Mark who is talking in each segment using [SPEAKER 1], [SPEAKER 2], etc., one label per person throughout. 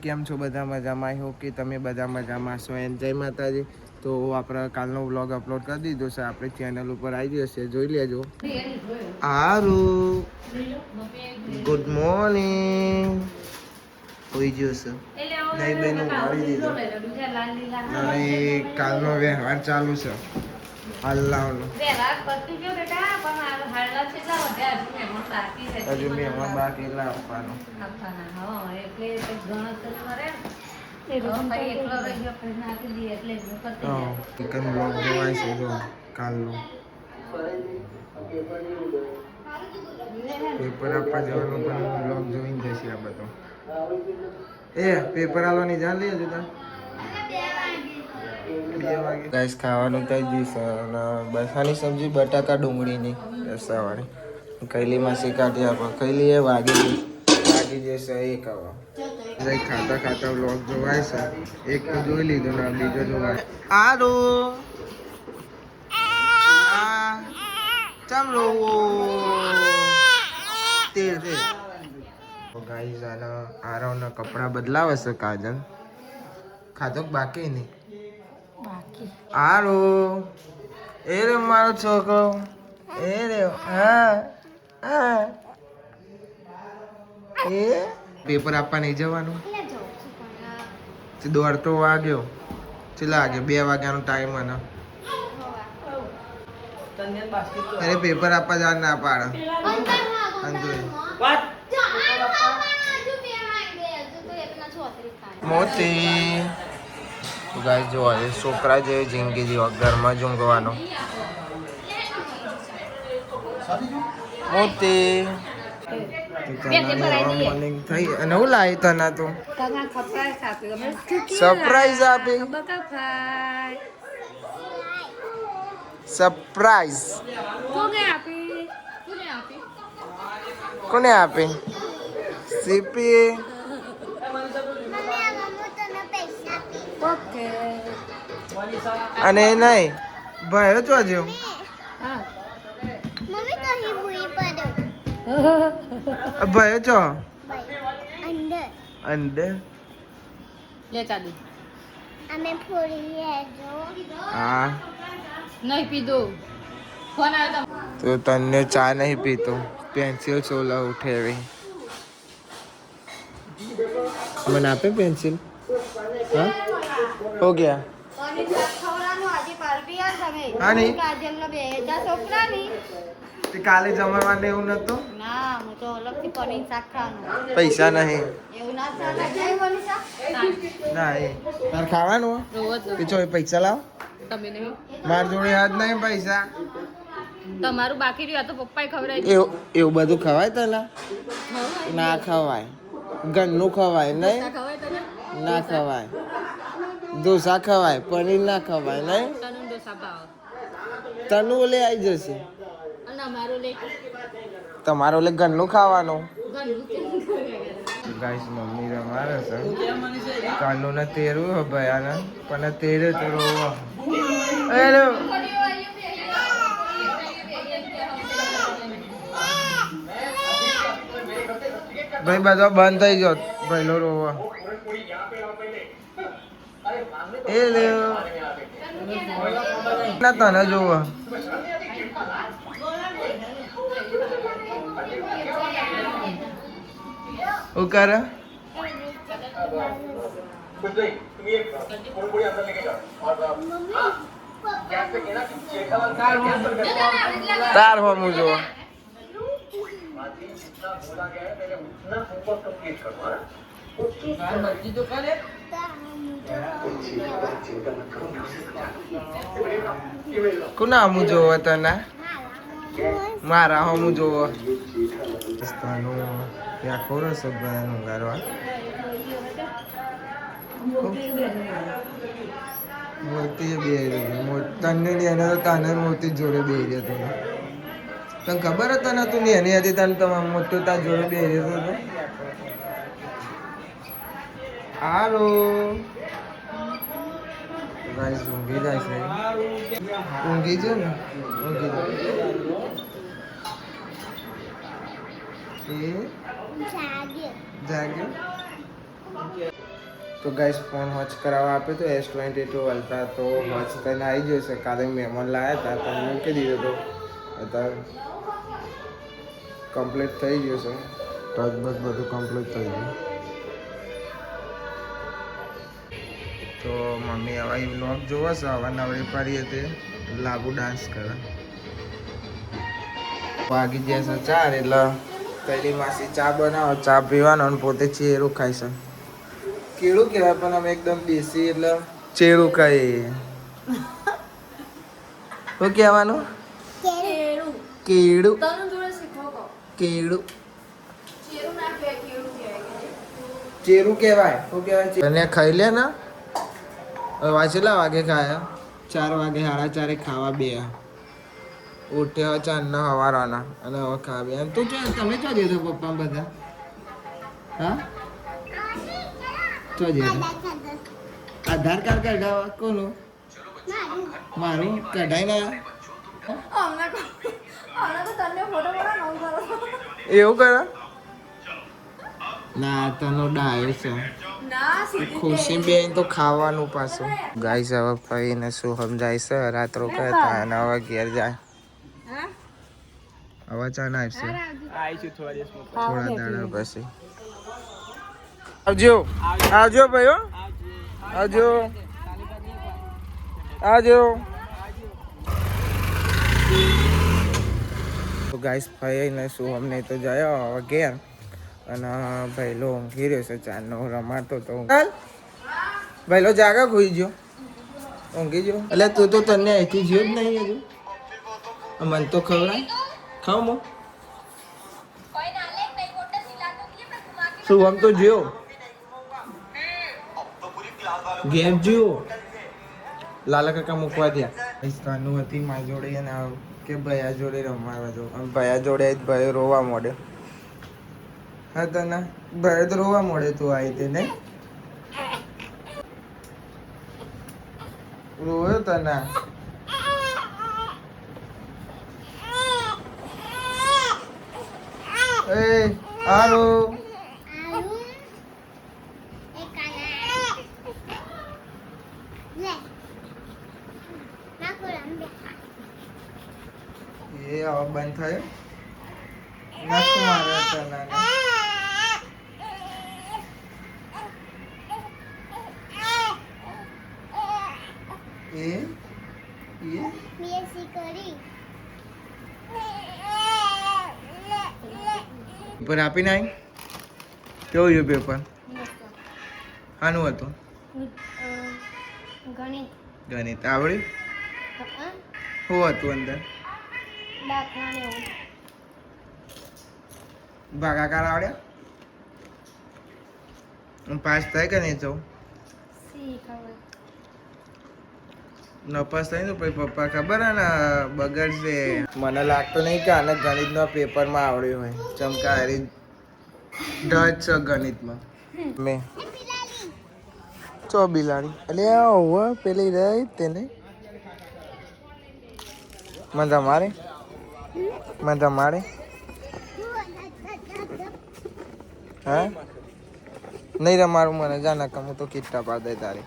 [SPEAKER 1] કેમ છો બધા મજામાં? આઈ હોપ કે તમે બધા મજામાં છો. એન્ડ જય માતાજી. તો આપણે કાલનો વ્લોગ અપલોડ કરી દીધો છે, આપણી ચેનલ ઉપર આવી જશે, જોઈ લેજો. હારું, ગુડ મોર્નિંગ. હોઈ ગયો છે નહીં બેન, ઉપાડી દીધો. કાલનો વ્યવહાર ચાલુ છે હલ્લાવનો. હજુ મહેમાન બાકી એટલા આપવાનો. ચિકન બ્લોગ જોવાય છે જો કાલનો. પેપર આપવા જવાનું પણ બ્લોગ જોઈને જશે આ બધો. એ પેપર આવવાની જાણ લઈએ જતા ગાઈસ. ખાવાનું થઈ ગયું છે અને બસાની સબ્જી બટાકા ડુંગળીની રસાવાળી. કૈલીમાં શીખાતી આપણે કૈલી એ વાગી જશે એક આવા. ખાતા ખાતા વ્લોગ જોવાય છે. એક તો જોઈ લીધો ને બીજો જોવાય. આરું ચમ રોવો તેર ગાઈસ. આના આરવના કપડા બદલાવે છે કાજલ. ખાધો બાકી નહીં આરો. એ રે મારો છોકરો, એ રે. હા હા. એ પેપર આપવા નહીં જવાનું? દોડતો વાગ્યો ચેલા વાગે? 2 વાગ્યાનો ટાઈમ મને. અરે પેપર આપવા જવા ના પાડે. મોતી ગાઈસ જો છોકરા જેવી જિંદગી જીવો, ઘરમાં ઊંઘવાનો. મોતી મોર્નિંગ થઈ અને હું લાવી તને તો સરપ્રાઈઝ આપી. સરપ્રાઈઝ કોને આપી? સીપી. અને નહીં ભાઈ તો જો ભાઈ છો અંદર
[SPEAKER 2] લે ચાલુ અમે ફોડી લેજો.
[SPEAKER 1] હા
[SPEAKER 2] નહીં પીધો. ફોન આવ્યો
[SPEAKER 1] તો તને ચા નહીં પીતો. પેન્સિલ સોલા ઉઠેવી મને આપે પેન્સિલ. હા હો ગયા. હા નહીં કાલે જમવા એવું નતું. પૈસા નહીં ના તાર ખાવાનું પૈસા લાવ. માર જોડે હાથ નહીં પૈસા.
[SPEAKER 2] તમારું બાકી રહ્યું તો પપ્પાએ ખવડાવી.
[SPEAKER 1] એવું બધું ખવાય તને? ના ખવાય. ઘરનું ખવાય નહીં? ના ખવાય. ઢોસા ખવાય, પનીર ના ખવાય નહીં? તનુ ઓલે આવી જશે. તમારો ઓલે ઘરનું ખાવાનું. ગાઈસ મમ્મી રમાડે છે. કાલનું ને તેરું હો ભયાનક પણ તેરે તો રોવો. હેલો ભાઈ બધો બંધ થઈ ગયો. પહેલો રોવો એ લ્યો ના તને જોવો. શું કરે? તાર હોમું જો. કોના હમું જોવો તને? મારા હમું જોવો. ત્યાં ખોરો છે બધાનું ગારવા. મોતી બે તને એને તો તને મોતી જોડે બે રહ્યો હતો. તને ખબર હતી તને તું એની હતી તને તમારે મોટું તાર જોડે બે રહ્યો હતો. હાલો ગાઈસ ઊંઘી જાય છે. ઊંઘી છે ને ઊંઘી જાય. એ જાગ્યો. તો ગાઈસ ફોન વોચ કરાવવા આપ્યો તો S22 અલ્ટ્રા, તો વોચ કરીને આવી જશે. કાલે મહેમાન લાવ્યા હતા તો મૂકી દીધો તો અત્યારે કમ્પ્લીટ થઈ ગયું છે. ટચ બચ બધું કમ્પ્લીટ થઈ ગયું. તો મમ્મી હવે વ્લોગ જોવો છે, હવે નવરી પડી હતી લાગુ ડાન્સ કરે. વાગી ગયા છે 4 એટલે પેલી માસી ચા બનાવો, ચા પીવાનો અને પોતે ચેરું ખાય છે. કેળું કહેવાય પણ અમે એકદમ દેશી એટલે ચેરું ખાઈએ. શું કહેવાનું? કેળું. કેળું ચેરું કહેવાય. શું કહેવાય? અને ખાઈ લે ને. હવે કેટલા વાગે ખાયા? 4 વાગે 4:30 ખાવા બે ઉઠ્યા 4 સવારના અને હવે ખાવા બે. તું તમે ચો જતો પપ્પા બધા? હા ચો જતો? આધાર કાર્ડ કઢાવવા કોનું? મારું કઢાઈ ના. એવું કરે ના તનો ડાયો છે. ખુશી બેન તો ખાવાનું પાછું. ગાઈસ હવે ભાઈને શું સમજાય છે, રાત્રો કહેતા અને હવે ઘેર જાય. હવે ચા ના આવશે થોડા દાડા પછી. આવજો આવજો ભાઈઓ, આવજો આવજો. તો ગાઈસ ભાઈને શું અમને તો જાય હવે ઘેર અને ભાઈલો ઊંઘી રહ્યો છે. 4નો રમાતો તો ભાઈલો જાગા ખોઈ ગયો, ઊંઘી ગયો. એટલે તું તો તને અહીંથી જ્યો જ નહીં હજુ. મન તો ખવડાય ખાવ મો શું આમ તો જ્યો ઘેર જ્યો. લાલા કાકા મૂકવા ત્યાં સ્થાનું હતી મારી જોડે અને કે ભયા જોડે રમાવા જો. ભયા જોડે ભાઈ રોવા મોડે. હા તને ભાઈ તો રોવા મોડે. તું આવી તે નહીં રોયો તને? એ હાલો એ હવે બંધ થાય નાખું મારે તને. પેપર આપીને આવી? કેવું છે પેપર? શાનું હતું? ગણિત આવડ્યું? શું હતું અંદર? ભાગાકાર આવડ્યા? પાસ થાય કે નહીં? નપાસ થાય ને પછી પપ્પા ખબર હે ને બગડશે. મને લાગતું નહીં કે આને ગણિતનો પેપરમાં આવડ્યું હોય. ચમકારી ઢ છે ગણિતમાં. મેં ચો બિલાડી એટલે હોવે પેલી રહી તેને મને તમારે હા નહીં રમારું મને જા નકમ હું તો કિટ્ટા પા દે તારે.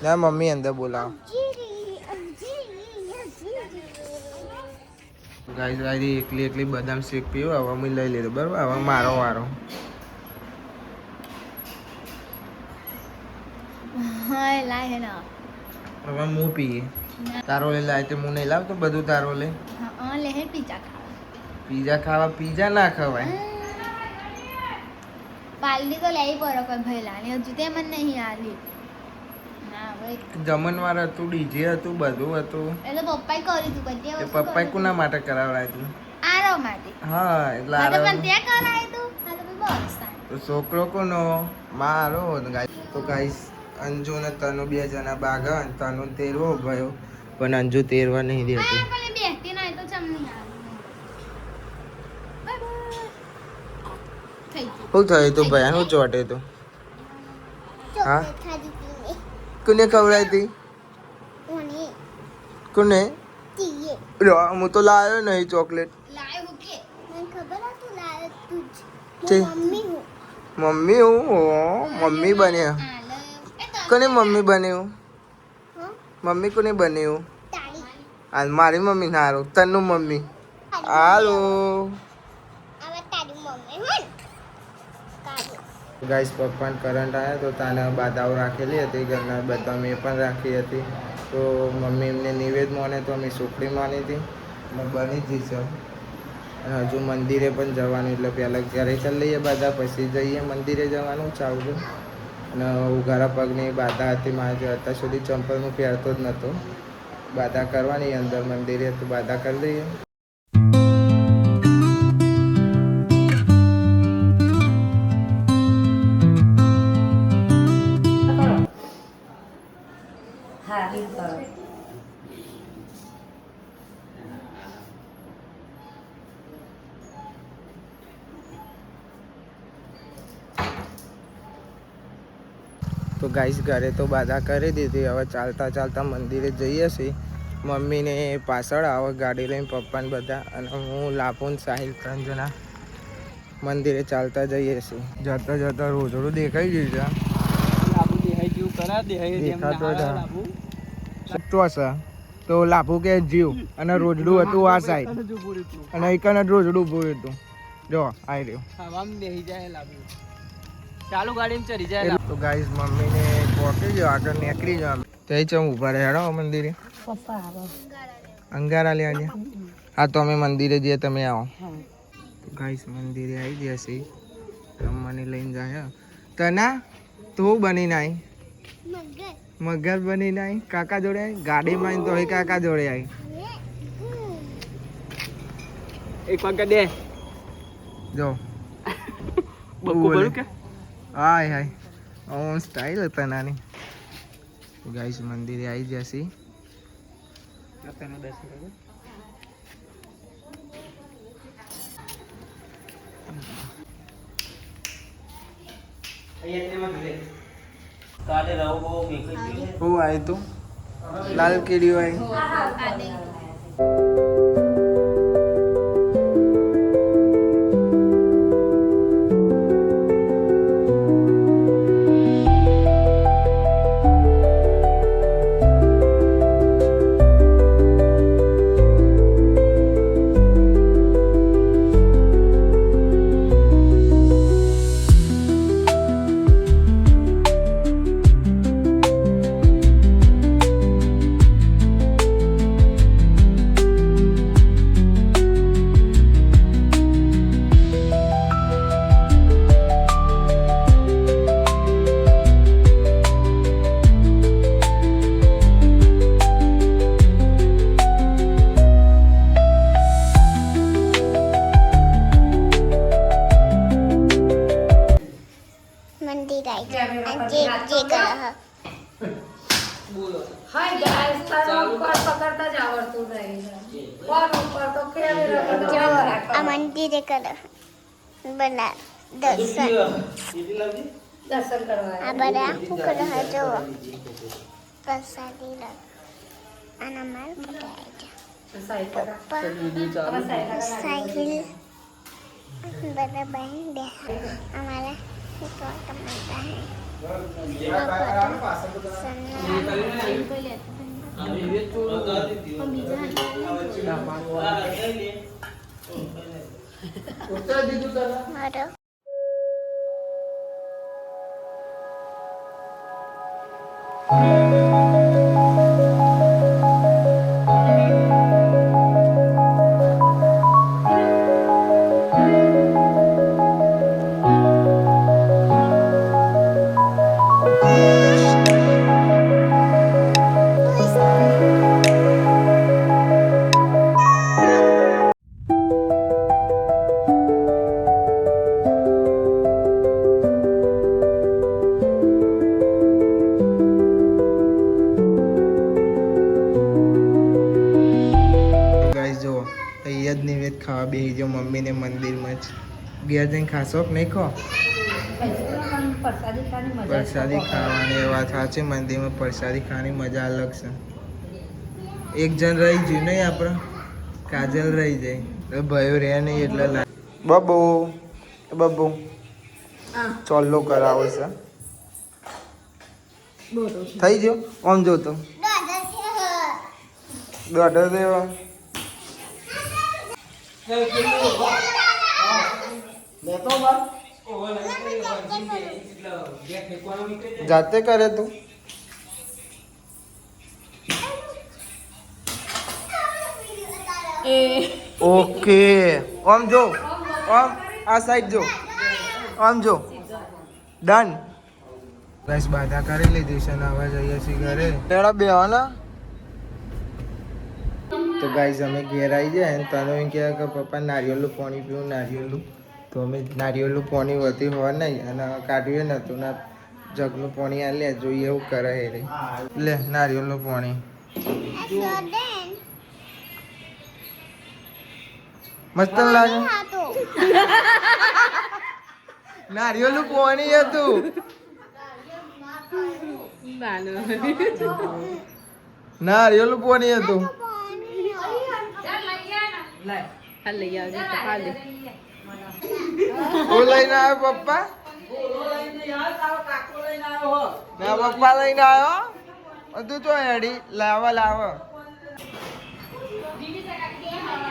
[SPEAKER 1] ના મમ્મી અંદર બોલાવો. ગાઈસ એકલી બદામ શેક પીવો. હવે હું લઈ લીધો બરાબર. હવે મારો વારો. હવે હું પીએ. તારો લે લાય તો હું નહીં લાવતો બધું તારો લે. પીઝા ખાવા? પીઝા ના ખવાય.
[SPEAKER 3] પાલડી તો લેવી પડે કોઈ ભઈલાની હજુ તે મને નહીં આલી. ના ભાઈ
[SPEAKER 1] જમણવાર હતું, ડીજે હતું, બધું હતું.
[SPEAKER 3] એટલે પપ્પાએ કર્યું તું બધી
[SPEAKER 1] એ પપ્પાએ કોના માટે કરાવડાય તું?
[SPEAKER 3] આરવ માટે.
[SPEAKER 1] હા એટલે
[SPEAKER 3] આ તો પણ તે કરાય તું આ તો બસ
[SPEAKER 1] તો છોકરો કોનો? મારો. તો ગાઈસ અંજુ ને તનુ 2 જણા બાગા અને તનુ તેરવો ગયો પણ અંજુ તેરવા નહીં દેતી.
[SPEAKER 3] આ પેલે બેહતી ના તો ચમની આ
[SPEAKER 1] શું થયું તું ભાઈ? શું ચોટે તું? હા કોને ખવડાવી હતી? કોને? હું તો લાવ્યો નહીં ચોકલેટ.
[SPEAKER 3] લાયો કે મને ખબર હતું લાયો તું જ.
[SPEAKER 1] મમ્મી હું મમ્મી બન્યા કોને મમ્મી બન્યું મમ્મી કોને બન્યું આ મારી મમ્મી ના હારું તન્નું મમ્મી હાલો ગાઈસ પપ્પાને કરંટ આવ્યો તો તાને બાધાઓ રાખેલી હતી ઘરના બધા મેં પણ રાખી હતી તો મમ્મી એમને નિવેદ માને તો અમે સુખડી માની હતી અને બની જ છે અને હજુ મંદિરે પણ જવાનું એટલે પહેલાં ઘરે કરી લઈએ બધા પછી જઈએ મંદિરે જવાનું ચાલુ અને ઉઘાડા પગની બાધા હતી મારે અત્યાર સુધી ચંપલ હું પહેરતો જ નહોતો બાધા કરવાની અંદર મંદિરે તો બાધા કરી દઈએ તો ગાઈસ ઘરે તો બાધા કરી દીધી હવે ચાલતા ચાલતા મંદિરે જઈએ છીએ મમ્મીને પાછળ આવે ગાડી લઈને પપ્પાને બધા અને હું લાપુન સાહિલ 3 જણા મંદિરે ચાલતા જઈએ છીએ જતા જતા રોજડું દેખાઈ ગયું છે તો લાભુ કે જીવ અને રોજડું હતું આ સાઈડ અને એકન જ રોજડું ઉભું હતું જો આવી રહ્યું
[SPEAKER 4] ચાલુ ગાડીમાં ચડી જાય
[SPEAKER 1] તો ગાઈસ મમ્મીને પહોંચી જાઓ આગળ નીકળી જાઓ ત્યાં ચમ ઉભા રહે હેડો મંદિરે અંગારા લેવા ગયા હા તો અમે મંદિરે જઈએ તમે આવો તો ગાઈસ મંદિરે આવી ગયા છે રમવાની લઈને જાય તના તું બનીને આવી મગર બનીને આવી કાકા જોડે આવી ગાડીમાં તો એ કાકા જોડે આવી
[SPEAKER 4] એક પગ દે
[SPEAKER 1] જો
[SPEAKER 4] બક્કુ બોલું કે
[SPEAKER 1] હાય હાય ઓમ સ્ટાઇલ હતા નાની ગાઈસ મંદિરે આવી જશે હું આવી તું લાલ કીડીઓ આવી
[SPEAKER 2] હાય ગાઈસ તારા ઉપર પકડતા જ આવડતું નહીં કોણ ઉપર તો કેવી રીતે
[SPEAKER 3] આ મંદિરે કરો બના દર્શન
[SPEAKER 2] કરવા
[SPEAKER 3] આ બધા શું કરો જો પ્રસાદી લો આના માલ પકડાય સાયકલ બધા બહેન દે અમારા મારો અહીંયા જ નિવેદ ખાવા બેસી જાઓ મમ્મીને મંદિરમાં જ ઘેર જઈને ખાશો કે નહીં ખો પ્રસાદી ખાવાની એ વાત સાચી મંદિરમાં પ્રસાદી ખાવાની મજા અલગ છે એક જણ રહી ગયું નહીં આપણે કાજલ રહી જાય તો ભયો રહે નહીં એટલે બબુ બબ્બુ
[SPEAKER 2] હા
[SPEAKER 3] ચોલ્લો કરાવો છે
[SPEAKER 2] બોલો
[SPEAKER 3] થઈ ગયો આમ જો તો દોઢ દેવો જાતે કરે તું
[SPEAKER 2] એ
[SPEAKER 3] ઓકે આમ જો આમ આ સાઈડ જો આમ જો ડન બસ બાધા કરી લીધી છે ને હવે જઈએ છીએ ઘરે તેડા બે ને તો ગાઈઝ અમે ઘેર આવી જાય ને તને એમ કહે કે પપ્પા નારિયેળનું પાણી પીવું નારિયેળનું તો અમે નારિયેળનું પાણી વધી હોય નહીં અને કાઢ્યું નહોતું ને જગનું પાણી આ લે જોઈએ એવું કરે એ રે લે નારિયેળનું પાણી મસ્ત લાગે નારિયેળનું પાણી હતું નારિયેળનું પાણી હતું હું લઈને આવ્યો પપ્પા ના પપ્પા લઈને આવ્યો તું તો હેડી લાવા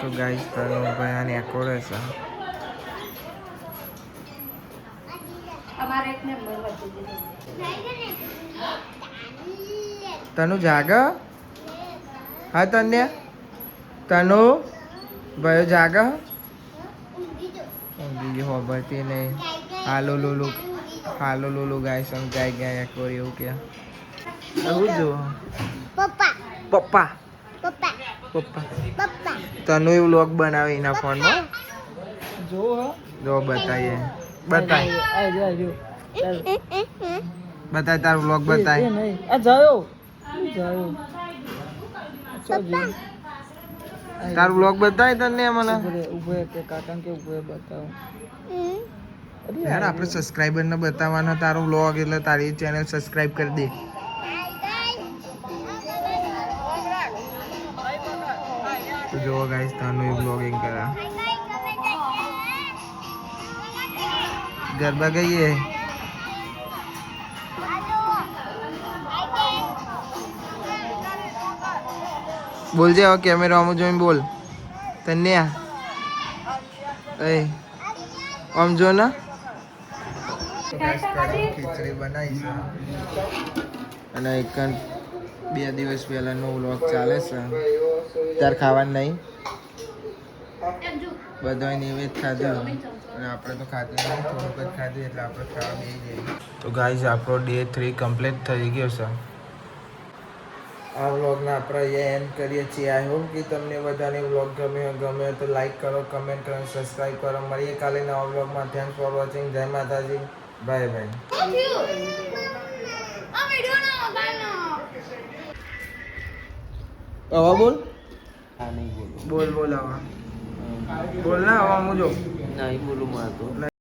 [SPEAKER 3] તો ગાઈસ તારો ભાઈ આને એકોડે છે
[SPEAKER 2] અમારે એક નંબર વધી
[SPEAKER 3] તનુ જાગ હા તને તનુ ભાઈ જાગ ઊંઘી ગઈ હોબરતી નહીં હાલો લોલો ગાય સમજાઈ ગયા એકોડ એવું કે હું જો પપ્પા પપ્પા તનુ એવું વ્લોગ બનાવે એના ફોનમાં જો બતાવીએ બતાય તાર વ્લોગ બતાય તાર વ્લોગ બતાય તને મને યાર આપણે સબસ્ક્રાઇબર ને બતાવવાનો તારો વ્લોગ એટલે તારી ચેનલ સબસ્ક્રાઇબ કરી દે તો જો ગાઈસ તાનો એ વ્લોગિંગ કરા ગરબા ગઈએ બોલજે હવે કેમેરામાં જોઈને બોલ તને એ આમ જો ને ખીચડી બનાવી છે અને એક 2 દિવસ પહેલાનો વ્લોગ ચાલે છે તાર ખાવાનું નહીં બધા નિવેદ ખાધું અને આપણે તો ખાધું નહીં થોડુંક જ ખાધું એટલે આપણે ખાવા બેસી જઈએ તો ગાઈઝ આપણો ડે 3 કમ્પ્લીટ થઈ ગયો છે આ વ્લોગને આપણે અહીંયા એન્ડ કરીએ છીએ આઈ હોપ કે તમને બધાને વ્લોગ ગમે તો લાઈક કરો કમેન્ટ કરો સબસ્ક્રાઈબ કરો મળીએ કાલે નવા વ્લોગમાં થેન્ક્સ ફોર વોચિંગ જય માતાજી બાય બાય આવા બોલ બોલ આવા બોલ ના આવા મુજો
[SPEAKER 4] નહીં બોલું મારતો